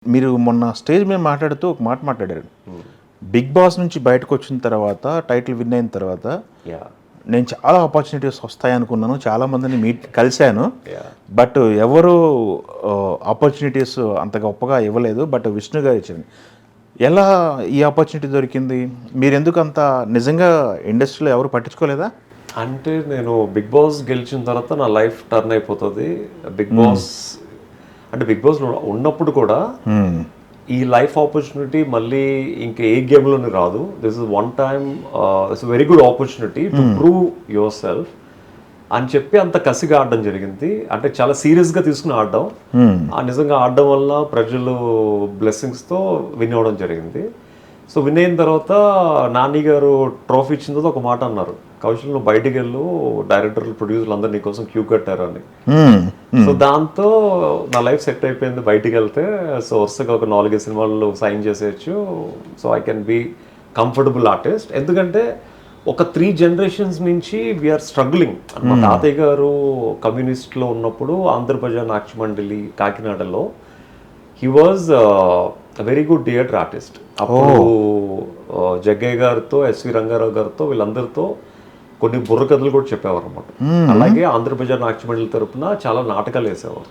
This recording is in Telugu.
మీరు మొన్న స్టేజ్ మీద మాట్లాడుతూ ఒక మాట మాట్లాడారు. బిగ్ బాస్ నుంచి బయటకొచ్చిన తర్వాత, టైటిల్ విన్ అయిన తర్వాత యాహ్! నేను చాలా ఆపర్చునిటీస్ వస్తాయనుకున్నాను. చాలామందిని కలిసాను. యాహ్! బట్ ఎవరు ఆపర్చునిటీస్ అంత గొప్పగా ఇవ్వలేదు. బట్ విష్ణు గారు ఇచ్చారు. ఎలా ఈ ఆపర్చునిటీ దొరికింది? మీరెందుకు అంత నిజంగా ఇండస్ట్రీలో ఎవరు పట్టించుకోలేదా? అంటే నేను 'బిగ్ బాస్' గెలిచిన తర్వాత నా లైఫ్ టర్న్ అయిపోతది. బిగ్ బాస్ అంటే 'బిగ్ బాస్‌లో' ఉన్నప్పుడు కూడా ఈ లైఫ్ ఆపర్చునిటీ మళ్ళీ ఇంకా ఏ గేమ్‌లోని రాదు. This is one time it's very good opportunity to prove your self అని చెప్పి అంత కసిగా ఆడడం జరిగింది. అంటే చాలా సీరియస్‌గా తీసుకుని ఆడడం. నిజంగా ఆడడం వల్ల ప్రజలు బ్లెస్సింగ్స్‌తో విన్ అవ్వడం జరిగింది. సో విన్ అయిన తర్వాత నాని గారు ట్రోఫీ ఇచ్చిన తర్వాత ఒక మాట అన్నారు. కౌశల్ నువ్వు బయటికి వెళ్ళు, డైరెక్టర్లు ప్రొడ్యూసర్లు అందరు నీ కోసం క్యూ కట్టారు అని. సో దాంతో నా లైఫ్ సెట్ అయిపోయింది బయటికి వెళ్తే. సో వరుసగా ఒక 4-5 సినిమాల్లో సైన్ చేసేయచ్చు. So I can be comfortable artist. ఎందుకంటే ఒక 3 జనరేషన్స్ నుంచి వీఆర్ స్ట్రగ్లింగ్. మా తాతయ్య గారు కమ్యూనిస్ట్లో ఉన్నప్పుడు ఆంధ్రప్రజ నాట్యమండలి కాకినాడలో he was very good theatre artist. అప్పుడు జగ్గయ్య గారితో, ఎస్వి రంగారావు గారితో వీళ్ళందరితో కొన్ని బుర్ర కథలు కూడా చెప్పేవారు అనమాట. అలాగే ఆంధ్రప్రజ నాట్యమండలి తరపున చాలా నాటకాలు వేసేవారు.